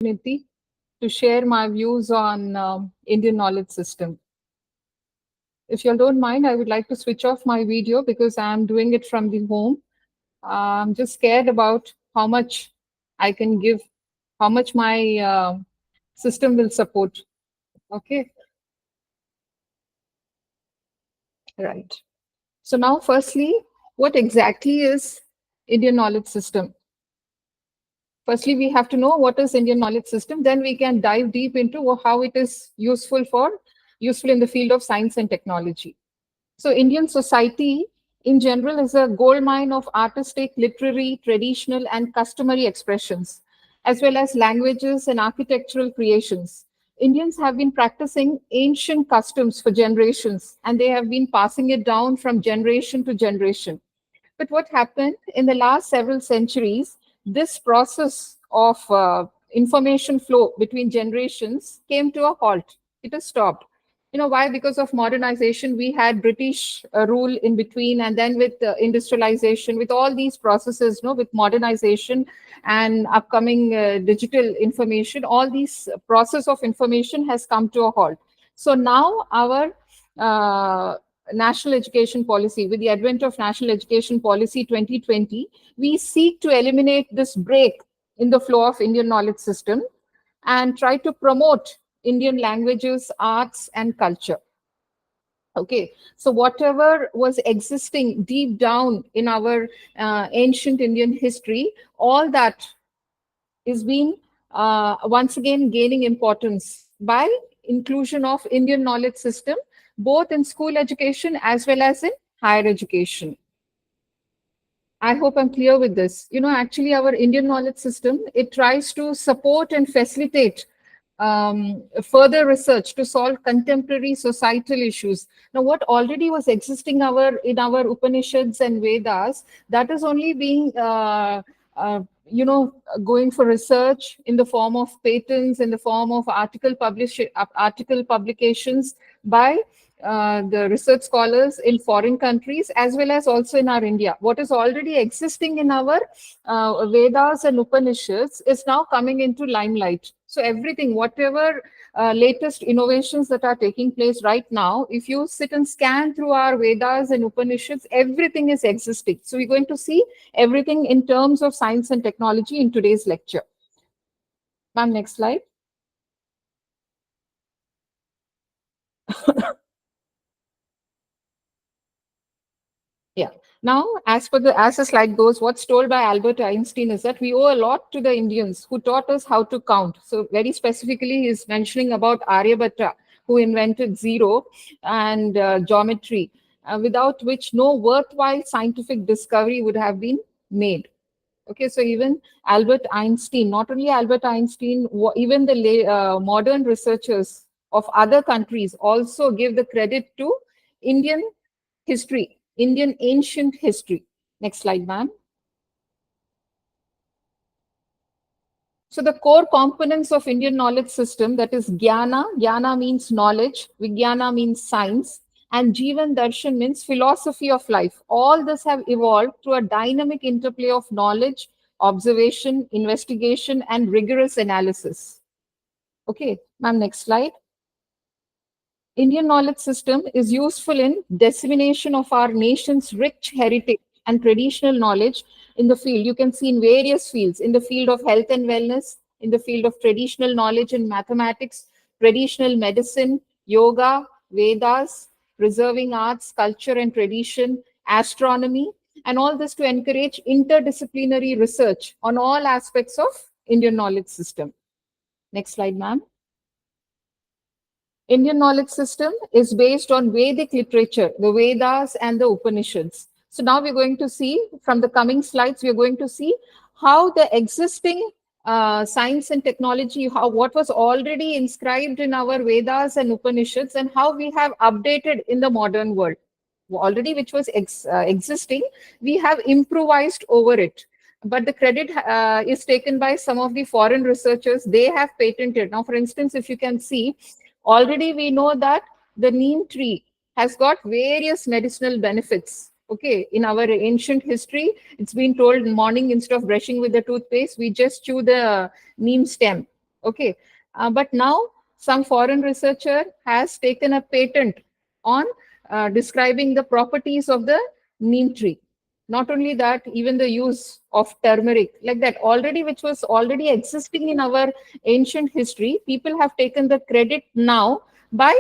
opportunity to share my views on Indian knowledge system. If you don't mind, I would like to switch off my video because I'm doing it from the home. I'm just scared about how much I can give, how much my system will support. Okay, right. So now, firstly, what exactly is Indian knowledge system? Firstly, we have to know what is Indian knowledge system. Then we can dive deep into how it is useful in the field of science and technology. So Indian society in general is a gold mine of artistic, literary, traditional, and customary expressions, as well as languages and architectural creations. Indians have been practicing ancient customs for generations, and they have been passing it down from generation to generation. But what happened in the last several centuries, this process of information flow between generations came to a halt. It has stopped. You know why? Because of modernization, we had British rule in between, and then with industrialization, with all these processes, with modernization and upcoming digital information, all these process of information has come to a halt. So now our uh, national education policy, with the advent of national education policy 2020, we seek to eliminate this break in the flow of Indian knowledge system and try to promote Indian languages, arts, and culture. Okay, so whatever was existing deep down in our ancient Indian history, all that is being once again gaining importance by inclusion of Indian knowledge system, both in school education as well as in higher education. I hope I'm clear with this. Actually, our Indian knowledge system, it tries to support and facilitate further research to solve contemporary societal issues. Now, what already was existing in our Upanishads and Vedas, that is only being going for research in the form of patents, in the form of article publications by the research scholars in foreign countries as well as also in our India. What is already existing in our Vedas and Upanishads is now coming into limelight. So everything, whatever latest innovations that are taking place right now, if you sit and scan through our Vedas and Upanishads, everything is existing. So we're going to see everything in terms of science and technology in today's lecture. Ma'am, next slide. Yeah. Now, as the slide goes, what's told by Albert Einstein is that we owe a lot to the Indians who taught us how to count. So, very specifically, he's mentioning about Aryabhatta, who invented zero and geometry, without which no worthwhile scientific discovery would have been made. Okay, so even Albert Einstein, not only Albert Einstein, even the modern researchers of other countries also give the credit to Indian history, Indian ancient history. Next slide, ma'am. So the core components of Indian knowledge system, that is Jnana means knowledge, Vijnana means science, and Jivan Darshan means philosophy of life. All this have evolved through a dynamic interplay of knowledge, observation, investigation, and rigorous analysis. Okay, ma'am, next slide. Indian knowledge system is useful in dissemination of our nation's rich heritage and traditional knowledge in the field. You can see in various fields, in the field of health and wellness, in the field of traditional knowledge in mathematics, traditional medicine, yoga, Vedas, preserving arts, culture and tradition, astronomy, and all this to encourage interdisciplinary research on all aspects of Indian knowledge system. Next slide, ma'am. Indian knowledge system is based on Vedic literature, the Vedas and the Upanishads. So now we're going to see, from the coming slides, we're going to see how the existing science and technology, what was already inscribed in our Vedas and Upanishads, and how we have updated in the modern world. Already, which was existing, we have improvised over it. But the credit is taken by some of the foreign researchers. They have patented. Now, for instance, if you can see, already we know that the neem tree has got various medicinal benefits. Okay, in our ancient history, it's been told in morning, instead of brushing with the toothpaste, we just chew the neem stem. Okay, but now some foreign researcher has taken a patent on describing the properties of the neem tree. Not only that, even the use of turmeric, like that, already which was already existing in our ancient history, people have taken the credit now by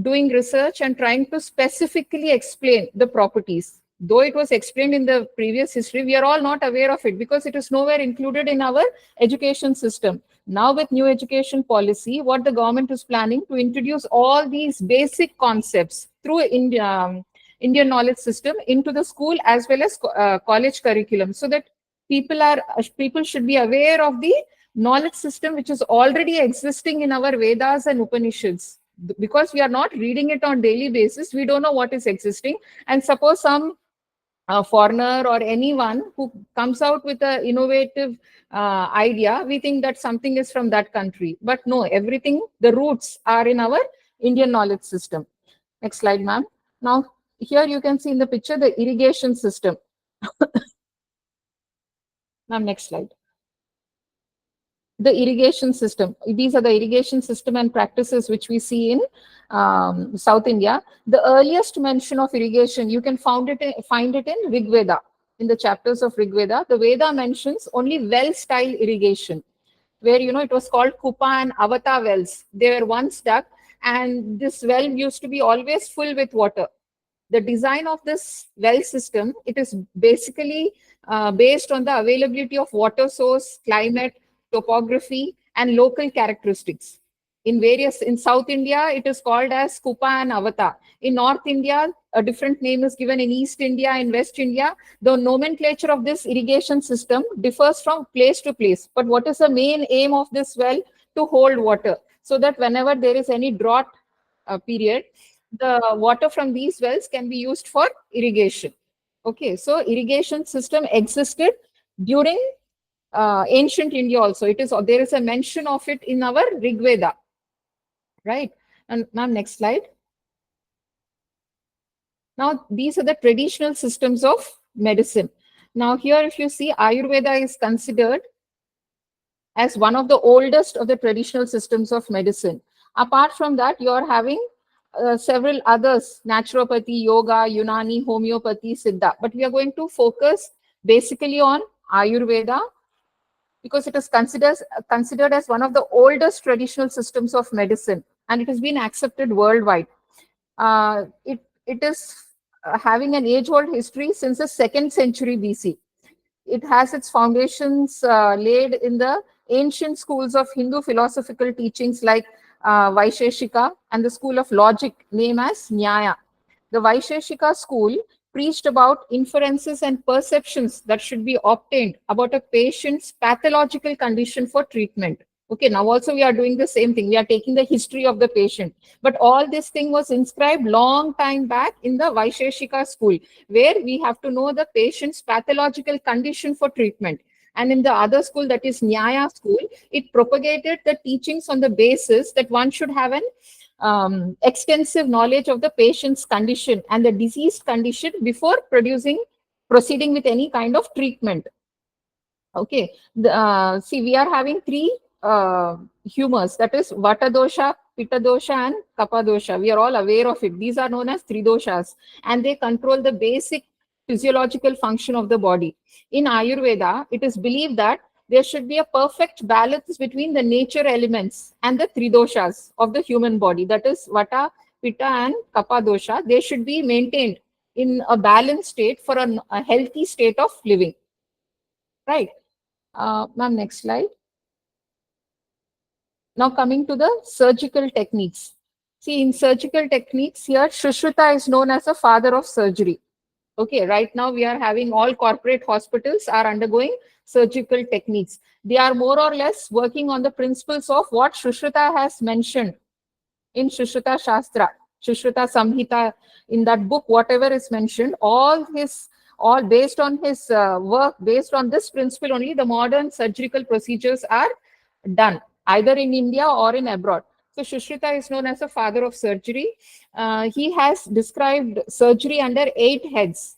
doing research and trying to specifically explain the properties. Though it was explained in the previous history, we are all not aware of it because it is nowhere included in our education system. Now, with new education policy, what the government is planning to introduce all these basic concepts through Indian knowledge system into the school as well as college curriculum, so that people should be aware of the knowledge system which is already existing in our Vedas and Upanishads. Because we are not reading it on daily basis, we don't know what is existing. And suppose some foreigner or anyone who comes out with an innovative idea, we think that something is from that country. But no, everything, the roots are in our Indian knowledge system. Next slide, ma'am. Now, here you can see in the picture the irrigation system. Ma'am, next slide. The irrigation system. These are the irrigation system and practices which we see in South India. The earliest mention of irrigation, you can find it in Rig Veda. In the chapters of Rig Veda, the Veda mentions only well-style irrigation, where it was called Kupa and Avata wells. They were once dug, and this well used to be always full with water. The design of this well system, it is basically based on the availability of water source, climate, topography, and local characteristics. In South India, it is called as Kupa and Avata. In North India, a different name is given. In East India and West India, the nomenclature of this irrigation system differs from place to place. But what is the main aim of this well? To hold water, so that whenever there is any drought period, the water from these wells can be used for irrigation. Okay, so irrigation system existed during ancient India also. There is a mention of it in our Rig Veda, right? And ma'am, next slide. Now, these are the traditional systems of medicine. Now, here, if you see, Ayurveda is considered as one of the oldest of the traditional systems of medicine. Apart from that, you are having several others: naturopathy, yoga, Unani, homeopathy, Siddha. But we are going to focus basically on Ayurveda because it is considered as one of the oldest traditional systems of medicine, and it has been accepted worldwide. It is having an age-old history since the 2nd century BC. It has its foundations laid in the ancient schools of Hindu philosophical teachings like Vaisheshika and the school of logic named as Nyaya. The Vaisheshika school preached about inferences and perceptions that should be obtained about a patient's pathological condition for treatment. Okay, now also we are doing the same thing. We are taking the history of the patient. But all this thing was inscribed long time back in the Vaisheshika school, where we have to know the patient's pathological condition for treatment. And in the other school, that is Nyaya school, it propagated the teachings on the basis that one should have an extensive knowledge of the patient's condition and the diseased condition before proceeding with any kind of treatment. Okay, see, we are having three humors, that is Vata dosha, Pitta dosha, and Kapha dosha. We are all aware of it. These are known as three doshas, and they control the basic physiological function of the body. In Ayurveda, it is believed that there should be a perfect balance between the nature elements and the three doshas of the human body, that is Vata, Pitta, and Kapha dosha. They should be maintained in a balanced state for a healthy state of living. Right. Ma'am, next slide. Now coming to the surgical techniques. See, in surgical techniques here, Shushruta is known as the father of surgery. Okay, right now we are having all corporate hospitals are undergoing surgical techniques. They are more or less working on the principles of what Shushruta has mentioned in Shushruta Shastra, Shushruta Samhita. In that book, whatever is mentioned, all based on his work, based on this principle only, the modern surgical procedures are done, either in India or in abroad. So Shushruta is known as the father of surgery. He has described surgery under 8 heads.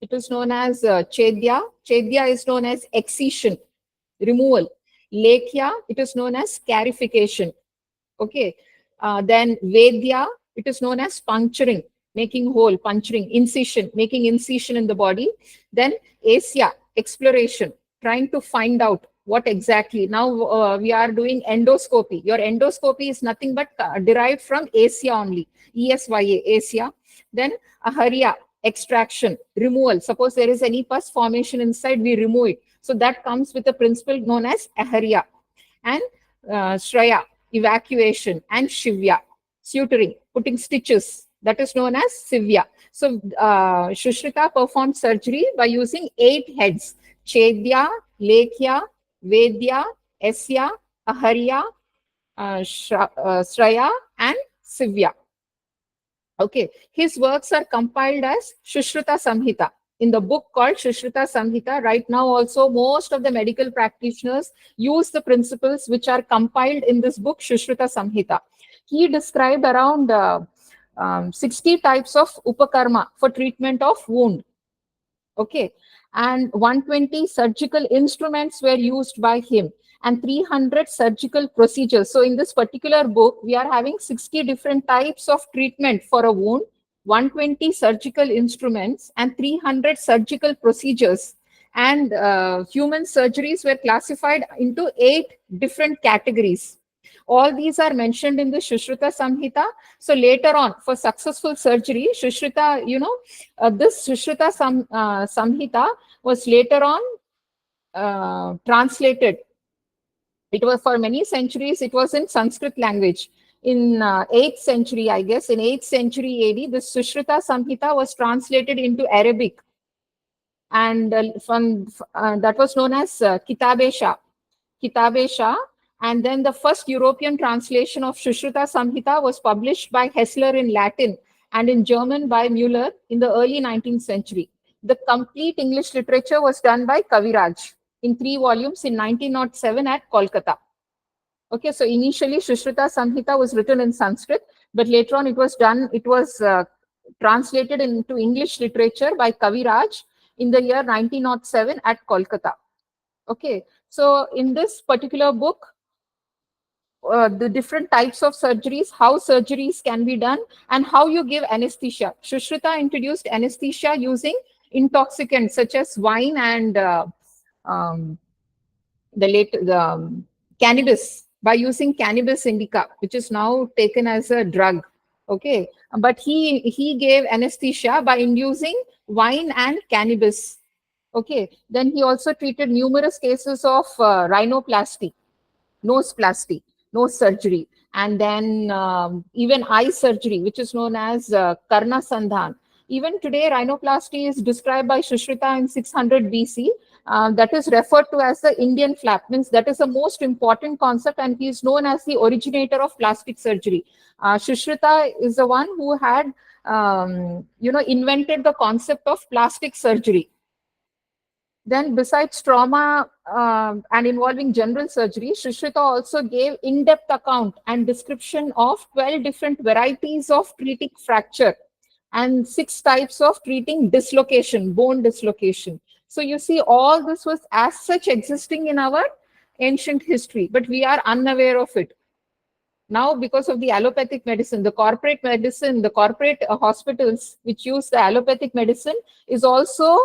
It is known as Chedya. Chedya is known as excision, removal. Lekhya, it is known as scarification. Okay. Then Vedya, it is known as puncturing, making hole, puncturing, incision, making incision in the body. Then Asya, exploration, trying to find out what exactly. Now we are doing endoscopy. Your endoscopy is nothing but derived from Asya only, ESYA, Asya. Then Aharya, extraction, removal. Suppose there is any pus formation inside, we remove it. So that comes with a principle known as Aharya. And Shraya, evacuation, and Shivya, suturing, putting stitches. That is known as Sivya. So Shushrita performed surgery by using 8 heads: Chedya, Lekhya, Vedya, Esya, Aharya, Shraya, and Sivya. Okay, his works are compiled as Shushruta Samhita. In the book called Shushruta Samhita, right now also most of the medical practitioners use the principles which are compiled in this book, Shushruta Samhita. He described around 60 types of upakarma for treatment of wound. Okay, and 120 surgical instruments were used by him and 300 surgical procedures. So in this particular book, we are having 60 different types of treatment for a wound, 120 surgical instruments, and 300 surgical procedures. And human surgeries were classified into 8 different categories. All these are mentioned in the Shushruta Samhita. So later on, for successful surgery, Shushruta, this Shushruta Samhita was later on translated. It was for many centuries, it was in Sanskrit language. In 8th century, I guess, in 8th century AD, the Sushruta Samhita was translated into Arabic. And from that was known as Kitab-e-Shah. Kitab-e-Shah. And then the first European translation of Shushruta Samhita was published by Hessler in Latin and in German by Müller in the early 19th century. The complete English literature was done by Kaviraj in 3 volumes in 1907 at Kolkata. Okay, so initially Shushruta Samhita was written in Sanskrit, but later on it was translated into English literature by Kaviraj in the year 1907 at Kolkata. Okay, so in this particular book, the different types of surgeries, how surgeries can be done, and how you give anesthesia. Shushruta introduced anesthesia using intoxicants such as wine and um, cannabis, by using cannabis indica, which is now taken as a drug. Okay, but he gave anesthesia by inducing wine and cannabis. Okay, then he also treated numerous cases of rhinoplasty, noseplasty, nose surgery, and then even eye surgery, which is known as karna sandhan. Even today, rhinoplasty is described by Shushruta in 600 BC. That is referred to as the Indian flap. Means that is the most important concept, and he is known as the originator of plastic surgery. Shushruta is the one who had, invented the concept of plastic surgery. Then besides trauma and involving general surgery, Shushruta also gave in-depth account and description of 12 different varieties of treating fracture and 6 types of treating dislocation, bone dislocation. So you see, all this was as such existing in our ancient history, but we are unaware of it. Now, because of the allopathic medicine, the corporate medicine, the corporate hospitals which use the allopathic medicine is also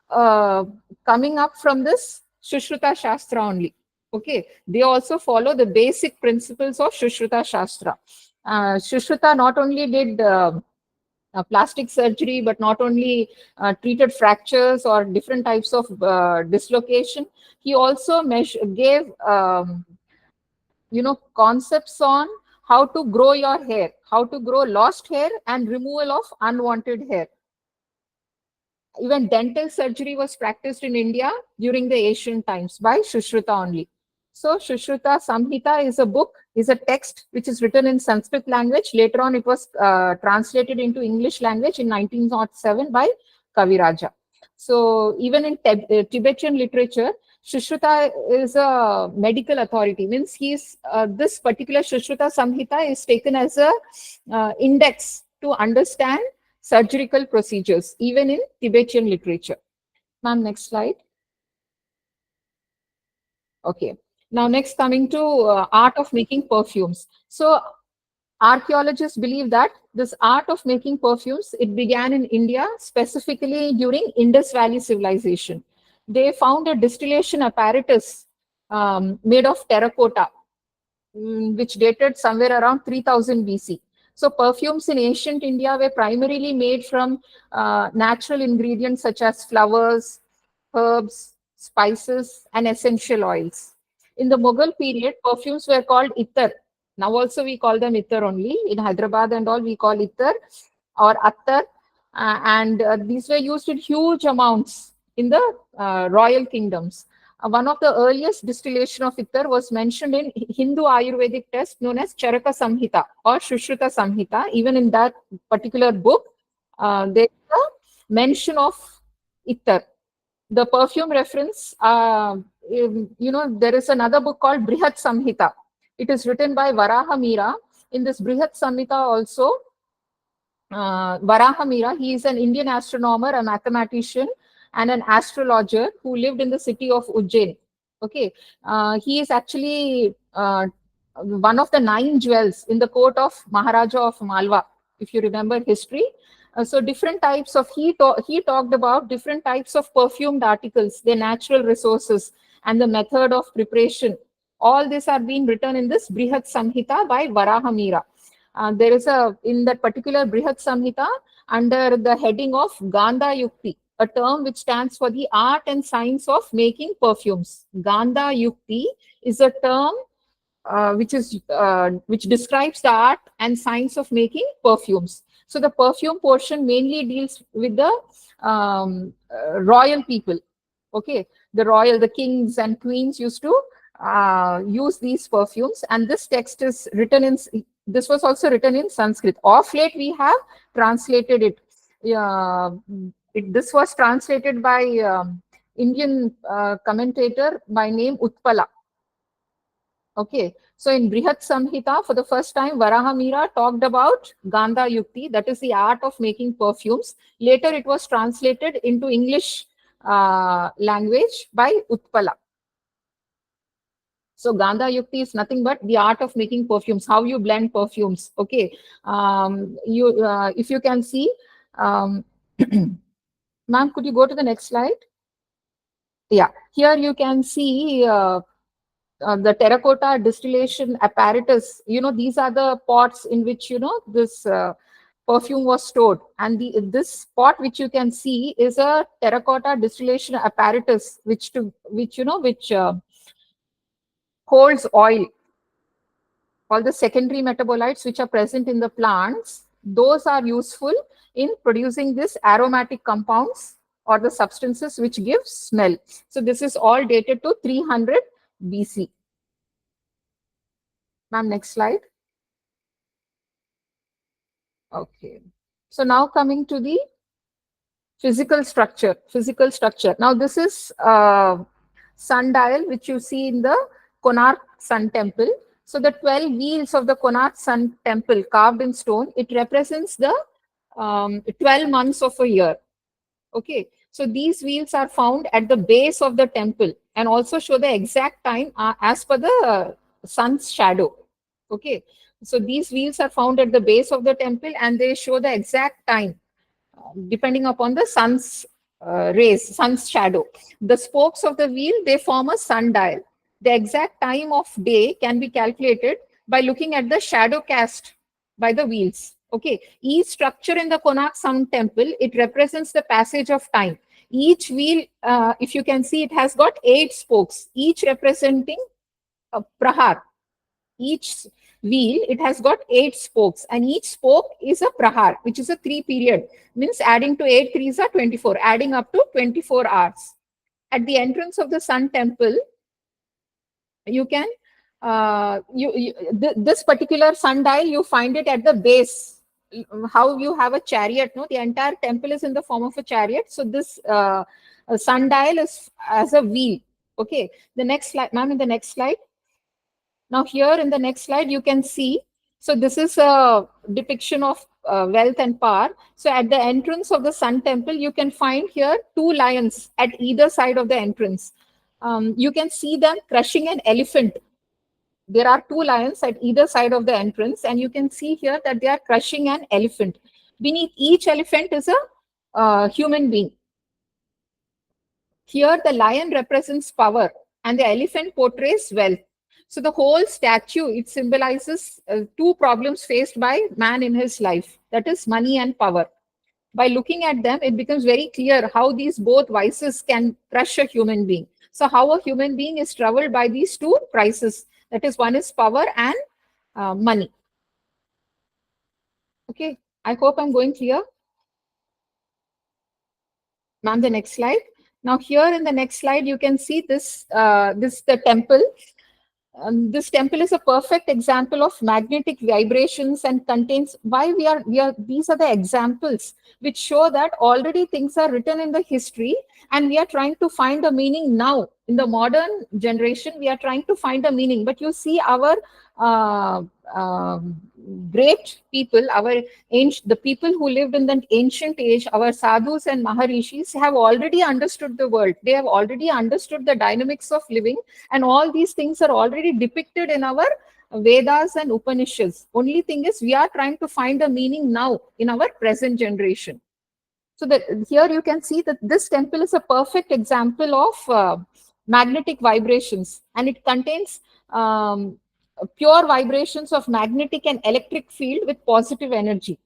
coming up from this Shushruta Shastra only. Okay, they also follow the basic principles of Shushruta Shastra. Shushruta not only did plastic surgery, but not only treated fractures or different types of dislocation. He also gave concepts on how to grow your hair, how to grow lost hair, and removal of unwanted hair. Even dental surgery was practiced in India during the ancient times by Shushruta only. So Shushruta Samhita is a book, is a text which is written in Sanskrit language. Later on, it was translated into English language in 1907 by Kaviraja. So even in Tibetan literature, Shushruta is a medical authority. Means this particular Shushruta Samhita is taken as a index to understand surgical procedures, even in Tibetan literature. Ma'am, next slide. Okay. Now, next coming to art of making perfumes. So, archaeologists believe that this art of making perfumes, it began in India, specifically during Indus Valley civilization. They found a distillation apparatus made of terracotta, which dated somewhere around 3000 BC. So perfumes in ancient India were primarily made from natural ingredients such as flowers, herbs, spices, and essential oils. In the Mughal period, perfumes were called ittar. Now also we call them ittar only. In Hyderabad and all, we call ittar or attar. And these were used in huge amounts in the royal kingdoms. One of the earliest distillation of ittar was mentioned in Hindu Ayurvedic text known as Charaka Samhita or Shushruta Samhita. Even in that particular book, there is a mention of ittar. The perfume reference, there is another book called Brihat Samhita. It is written by Varaha Mira. In this Brihat Samhita also, Varaha Mira, he is an Indian astronomer, a mathematician, and an astrologer who lived in the city of Ujjain. Okay, he is actually one of the 9 jewels in the court of Maharaja of Malwa, if you remember history. So different types of, he talked about different types of perfumed articles, their natural resources, and the method of preparation. All this are being written in this Brihat Samhita by Varaha Mira. There is in that particular Brihat Samhita, under the heading of Gandha Yukti, a term which stands for the art and science of making perfumes. Gandha Yukti is a term which describes the art and science of making perfumes. So the perfume portion mainly deals with the royal people. Okay, the kings and queens used to use these perfumes, and this text is written in. This was also written in Sanskrit. Of late, we have translated it. This was translated by Indian commentator by name Utpala. Okay, so in Brihat Samhita, for the first time, Varaha Mira talked about Gandha Yukti, that is the art of making perfumes. Later, it was translated into English language by Utpala. So Gandha Yukti is nothing but the art of making perfumes, how you blend perfumes. Okay, if you can see, ma'am, could you go to the next slide? Yeah, here you can see the terracotta distillation apparatus. These are the pots in which this perfume was stored, and this pot which you can see is a terracotta distillation apparatus which holds oil. All the secondary metabolites which are present in the plants, those are useful in producing this aromatic compounds or the substances which give smell. So this is all dated to 300 BC. Ma'am, next slide. Okay. So now coming to the physical structure. Now this is sundial which you see in the Konark Sun Temple. So the 12 wheels of the Konark Sun Temple carved in stone, it represents the 12 months of a year. Okay. So these wheels are found at the base of the temple and also show the exact time as per the sun's shadow. Okay. So these wheels are found at the base of the temple and they show the exact time depending upon the sun's rays, sun's shadow. The spokes of the wheel, they form a sundial. The exact time of day can be calculated by looking at the shadow cast by the wheels. Okay, each structure in the Konark Sun Temple, it represents the passage of time. Each wheel, if you can see, it has got 8 spokes, each representing a prahar. Each wheel, it has got 8 spokes, and each spoke is a prahar, which is a 3 period. Means adding to 8 threes are 24, adding up to 24 hours. At the entrance of the Sun Temple, you can this particular sundial, you find it at the base. How you have a chariot, no? The entire temple is in the form of a chariot. So this sundial is as a wheel. Okay. The next slide, ma'am. In the next slide. Now here in the next slide, you can see. So this is a depiction of wealth and power. So at the entrance of the Sun Temple, you can find here 2 lions at either side of the entrance. You can see them crushing an elephant. There are two lions at either side of the entrance, and you can see here that they are crushing an elephant. Beneath each elephant is a human being. Here, the lion represents power, and the elephant portrays wealth. So the whole statue, it symbolizes two problems faced by man in his life, that is money and power. By looking at them, it becomes very clear how these both vices can crush a human being. So how a human being is troubled by these two crises, that is, one is power and money. Okay, I hope I'm going clear. Ma'am, the next slide. Now here in the next slide, you can see this, the temple. This temple is a perfect example of magnetic vibrations and contains why these are the examples which show that already things are written in the history, and we are trying to find a meaning now. In the modern generation, we are trying to find a meaning, but you see our uh, great people, the people who lived in the ancient age, our sadhus and maharishis have already understood the world. They have already understood the dynamics of living, and all these things are already depicted in our Vedas and Upanishads. Only thing is, we are trying to find a meaning now in our present generation. So that here you can see that this temple is a perfect example of magnetic vibrations, and it contains pure vibrations of magnetic and electric field with positive energy.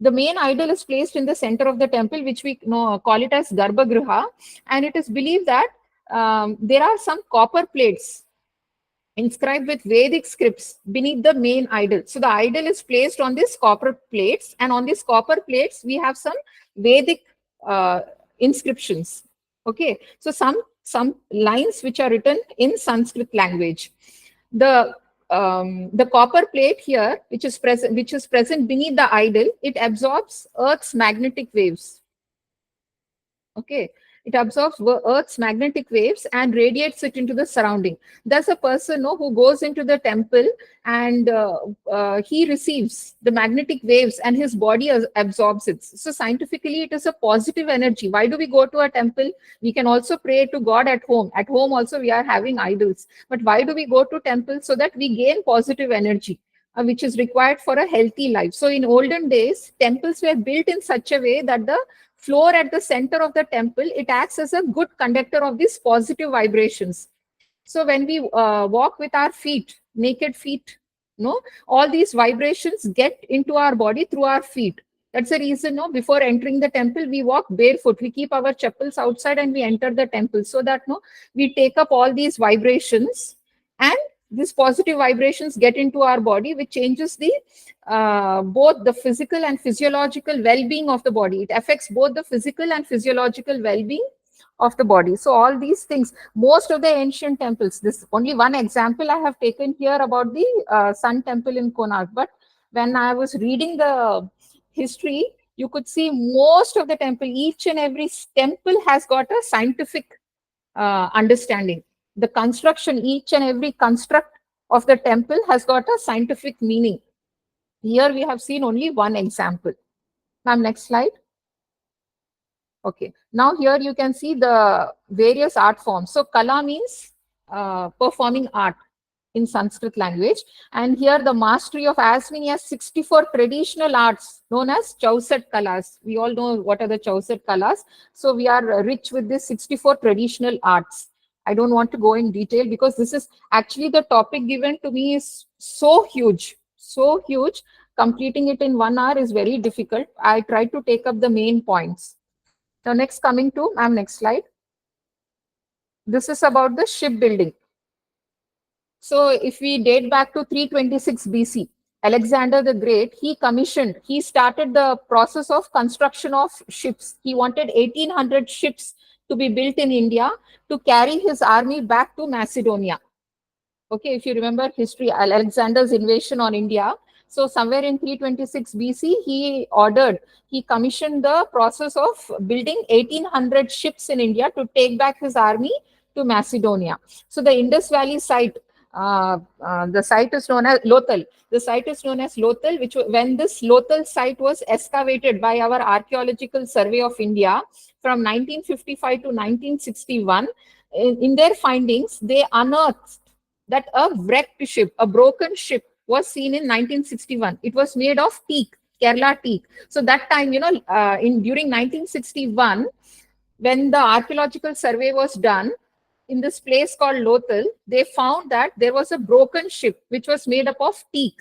The main idol is placed in the center of the temple, which we call it as Garbhagriha, and it is believed that there are some copper plates inscribed with Vedic scripts beneath the main idol. So the idol is placed on these copper plates, and on these copper plates we have some Vedic uh, inscriptions. Okay, so some lines which are written in Sanskrit language. The copper plate here, which is present beneath the idol, it absorbs Earth's magnetic waves. Okay, it absorbs Earth's magnetic waves and radiates it into the surrounding. Thus, a person who goes into the temple and he receives the magnetic waves and his body absorbs it. So, scientifically, it is a positive energy. Why do we go to a temple? We can also pray to God at home. At home, also, we are having idols. But why do we go to temple? So that we gain positive energy, which is required for a healthy life. So, in olden days, temples were built in such a way that the floor at the center of the temple, it acts as a good conductor of these positive vibrations. So when we walk with our feet, naked feet, all these vibrations get into our body through our feet. That's the reason, before entering the temple, we walk barefoot. We keep our chappals outside and we enter the temple, so that we take up all these vibrations, and these positive vibrations get into our body, which changes the both the physical and physiological well-being of the body. It affects both the physical and physiological well-being of the body. So all these things, most of the ancient temples, this only one example I have taken here about the Sun Temple in Konark, but when I was reading the history, you could see most of the temple, each and every temple has got a scientific understanding. The construction, each and every construct of the temple has got a scientific meaning. Here we have seen only one example. Ma'am, next slide. Okay, now here you can see the various art forms. So kala means performing art in Sanskrit language. And here the mastery of as many as 64 traditional arts known as Chauset Kalas. We all know what are the Chauset Kalas. So we are rich with this 64 traditional arts. I don't want to go in detail because this is actually the topic given to me is so huge, so huge. Completing it in 1 hour is very difficult. I try to take up the main points. Now next coming to, ma'am, next slide. This is about the shipbuilding. So if we date back to 326 BC, Alexander the Great, he started the process of construction of ships. He wanted 1800 ships to be built in India to carry his army back to Macedonia. Okay, if you remember history, Alexander's invasion on India. So somewhere in 326 BC, he commissioned the process of building 1800 ships in India to take back his army to Macedonia. So the Indus Valley site, the site is known as Lothal. The site is known as Lothal, which when this Lothal site was excavated by our Archaeological Survey of India from 1955 to 1961, in their findings, they unearthed that a wrecked ship, a broken ship, was seen in 1961. It was made of teak, Kerala teak. So that time, in during 1961, when the archaeological survey was done in this place called Lothal, they found that there was a broken ship which was made up of teak.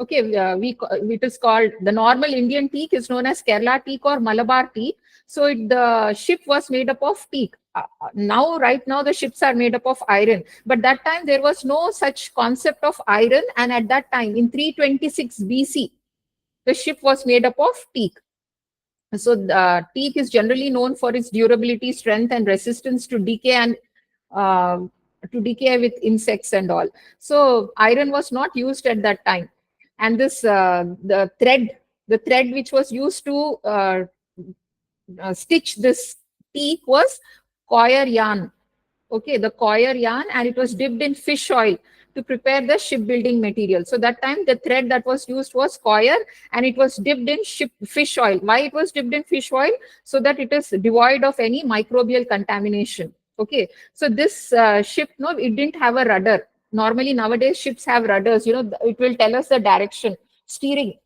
Okay, it is called, the normal Indian teak is known as Kerala teak or Malabar teak. So the ship was made up of teak. Now, right now, the ships are made up of iron. But that time there was no such concept of iron. And at that time, in 326 BC, the ship was made up of teak. So teak is generally known for its durability, strength, and resistance to decay and uh, with insects and all. So iron was not used at that time, and this the thread which was used to stitch this teak was coir yarn. Okay, the coir yarn, and it was dipped in fish oil to prepare the shipbuilding material. So that time the thread that was used was coir, and it was dipped in fish oil. Why it was dipped in fish oil? So that it is devoid of any microbial contamination. Okay, so this ship, no, it didn't have a rudder. Normally nowadays ships have rudders. It will tell us the direction, steering.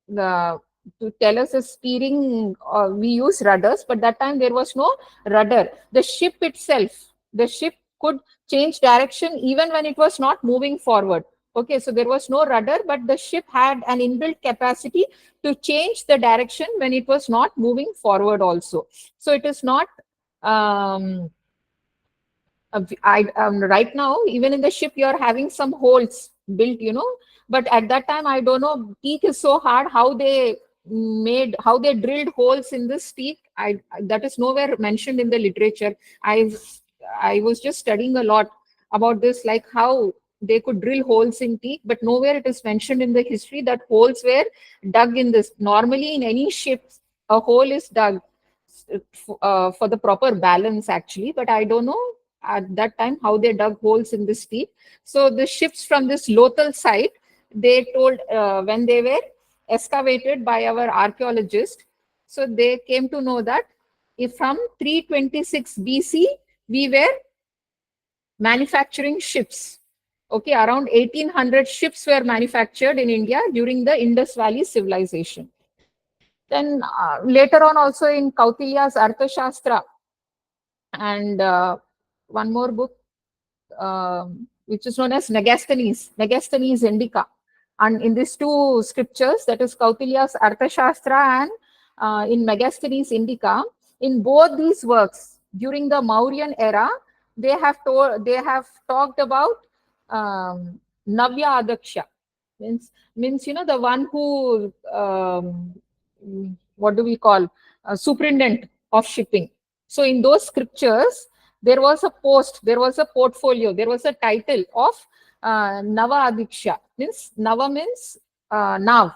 The To tell us the steering, we use rudders, but that time there was no rudder. The ship itself, the ship could change direction even when it was not moving forward. Okay, so there was no rudder, but the ship had an inbuilt capacity to change the direction when it was not moving forward also. So it is not right now, even in the ship, you're having some holes built, but at that time, I don't know, teak is so hard, how they drilled holes in this teak. That is nowhere mentioned in the literature. I was just studying a lot about this, like how they could drill holes in teak, but nowhere it is mentioned in the history that holes were dug in this. Normally, in any ship, a hole is dug for the proper balance, actually, but I don't know at that time how they dug holes in this teak. So the ships from this Lothal site, they told, when they were excavated by our archaeologists, so they came to know that if from 326 BC we were manufacturing ships. Okay, around 1800 ships were manufactured in India during the Indus Valley civilization. Then later on, also in Kautilya's Arthashastra, and one more book, which is known as Megasthenes Indica. And in these two scriptures, that is Kautilya's Arthashastra and in Megasthenes Indica, in both these works, during the Mauryan era, they have talked about Navya Adaksha. Means the one who, what do we call, superintendent of shipping. So in those scriptures, there was a post, there was a portfolio, there was a title of Nava Adiksha. Nava means Nav.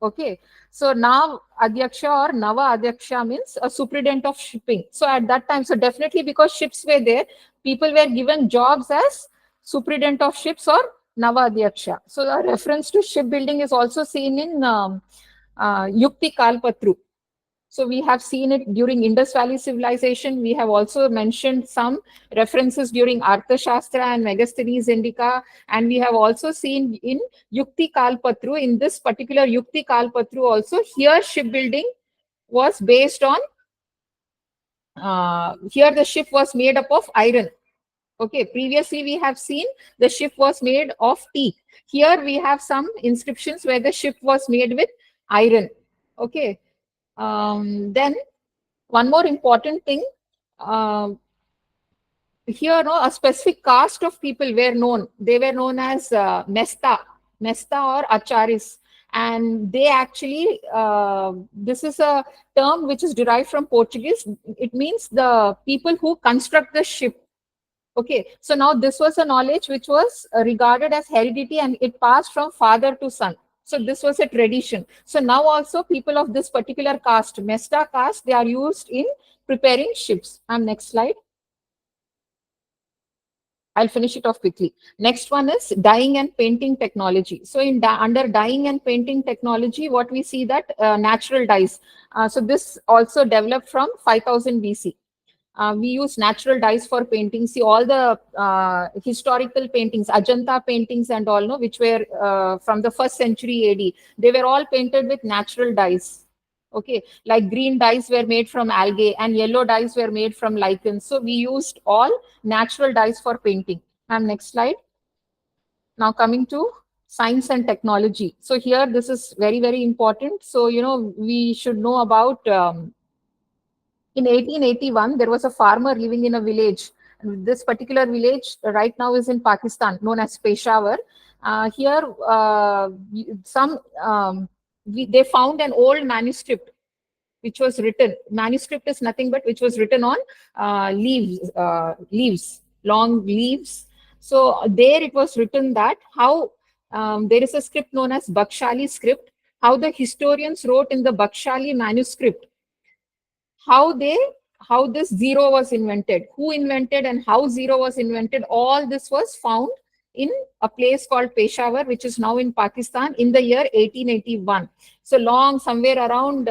Okay. So Nav Adyaksha or Nava Adyaksha means a superintendent of shipping. So at that time, so definitely because ships were there, people were given jobs as superintendent of ships or Nava Adyaksha. So the reference to shipbuilding is also seen in Yukti Kalpatru. So we have seen it during Indus Valley civilization. We have also mentioned some references during Arthashastra and Megasthenes Indica. And we have also seen in Yukti Kalpatru, in this particular Yukti Kalpatru also, here shipbuilding was based on, here the ship was made up of iron. Okay, previously we have seen the ship was made of teak. Here we have some inscriptions where the ship was made with iron. Okay. Then one more important thing, here, no, a specific caste of people were known. They were known as Mesta or Acharis. And they actually, this is a term which is derived from Portuguese. It means the people who construct the ship. Okay, so now this was a knowledge which was regarded as heredity, and it passed from father to son. So this was a tradition. So now also people of this particular caste, Mesta caste, they are used in preparing ships. Next slide. I'll finish it off quickly. Next one is dyeing and painting technology. So under dyeing and painting technology, what we see that natural dyes. So this also developed from 5000 BC. We use natural dyes for painting. See all the historical paintings, Ajanta paintings and all, no, which were from the 1st century AD. They were all painted with natural dyes. Okay, like green dyes were made from algae and yellow dyes were made from lichens. So we used all natural dyes for painting. And next slide. Now coming to science and technology. So here this is very, very important. So, we should know about in 1881, there was a farmer living in a village. This particular village right now is in Pakistan, known as Peshawar. Here, some they found an old manuscript which was written. Manuscript is nothing but which was written on leaves, long leaves. So there it was written that how there is a script known as Bakshali script. How the historians wrote in the Bakshali manuscript how they how this zero was invented, who invented and how zero was invented. All this was found in a place called Peshawar, which is now in Pakistan, in the year 1881. So long, somewhere around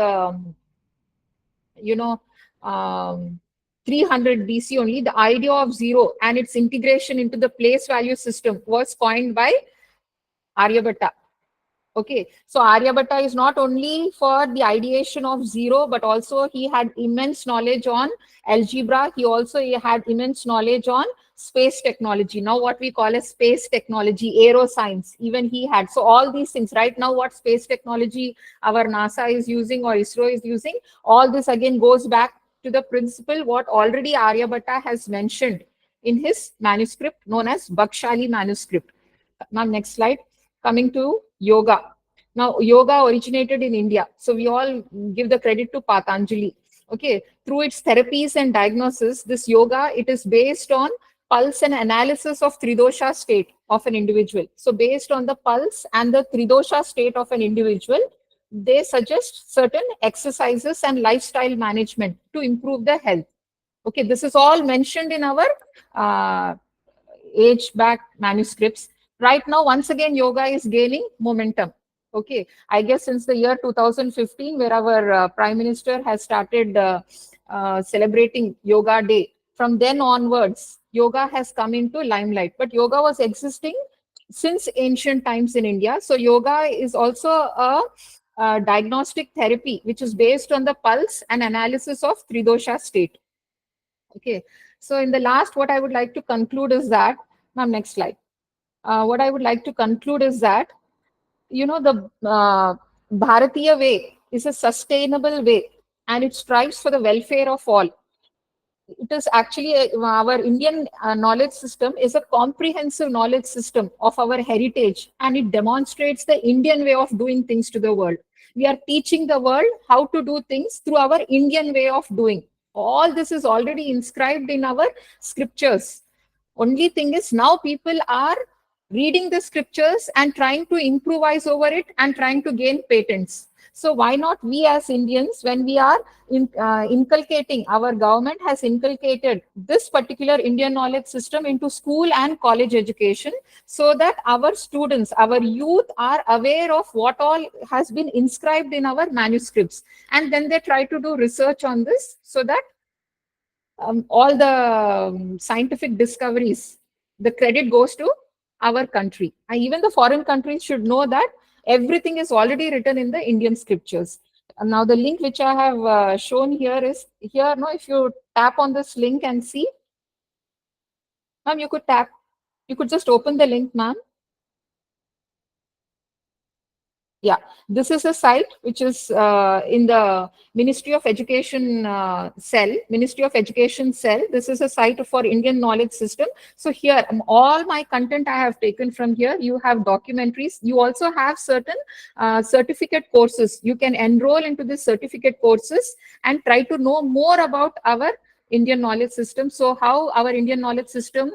you know um, 300 BC only, the idea of zero and its integration into the place value system was coined by Aryabhatta. Okay, so Aryabhatta is not only for the ideation of zero, but also he had immense knowledge on algebra. He had immense knowledge on space technology. Now, what we call as space technology, aeroscience, even he had. So, all these things right now, what space technology our NASA is using or ISRO is using, all this again goes back to the principle what already Aryabhatta has mentioned in his manuscript known as Bakshali manuscript. Now, next slide. Coming to yoga. Now, yoga originated in India. So we all give the credit to Patanjali. Okay. Through its therapies and diagnosis, this yoga, it is based on pulse and analysis of Tridosha state of an individual. So based on the pulse and the Tridosha state of an individual, they suggest certain exercises and lifestyle management to improve the health. Okay. This is all mentioned in our uh, age back manuscripts. Right now, once again, yoga is gaining momentum. Okay, I guess since the year 2015, where our Prime Minister has started celebrating Yoga Day, from then onwards, yoga has come into limelight. But yoga was existing since ancient times in India. So yoga is also a diagnostic therapy which is based on the pulse and analysis of Tridosha state. Okay, so in the last, what I would like to conclude is that, ma'am, next slide. What I would like to conclude is that, the Bharatiya way is a sustainable way and it strives for the welfare of all. It is actually our Indian knowledge system is a comprehensive knowledge system of our heritage, and it demonstrates the Indian way of doing things to the world. We are teaching the world how to do things through our Indian way of doing. All this is already inscribed in our scriptures. Only thing is now people are reading the scriptures and trying to improvise over it and trying to gain patents. So why not we as Indians, when we are inculcating, our government has inculcated this particular Indian knowledge system into school and college education, so that our students, our youth are aware of what all has been inscribed in our manuscripts. And then they try to do research on this so that all the scientific discoveries, the credit goes to our country. And even the foreign countries should know that everything is already written in the Indian scriptures. And now the link which I have shown here is here. No, if you tap on this link and see, ma'am, you could just open the link, ma'am. Yeah, this is a site which is in the Ministry of Education Ministry of Education cell. This is a site for Indian knowledge system. So here, all my content I have taken from here. You have documentaries. You also have certain certificate courses. You can enroll into the certificate courses and try to know more about our Indian knowledge system. So how our Indian knowledge system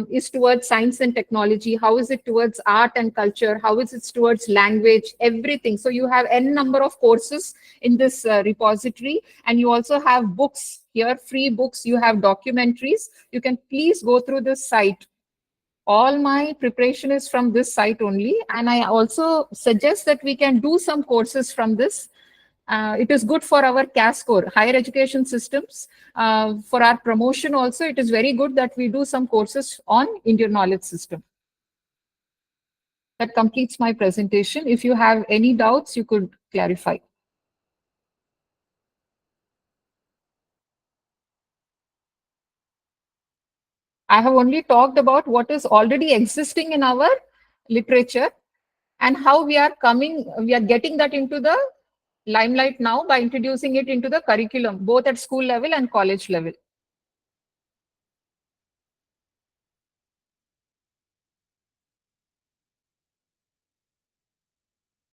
is towards science and technology, how is it towards art and culture, how is it towards language, everything. So you have n number of courses in this repository, and you also have books here, free books, you have documentaries. You can please go through this site. All my preparation is from this site only, and I also suggest that we can do some courses from this It is good for our CAS score, higher education systems. For our promotion also, it is very good that we do some courses on Indian knowledge system. That completes my presentation. If you have any doubts, you could clarify. I have only talked about what is already existing in our literature and how we are getting that into the limelight now by introducing it into the curriculum, both at school level and college level.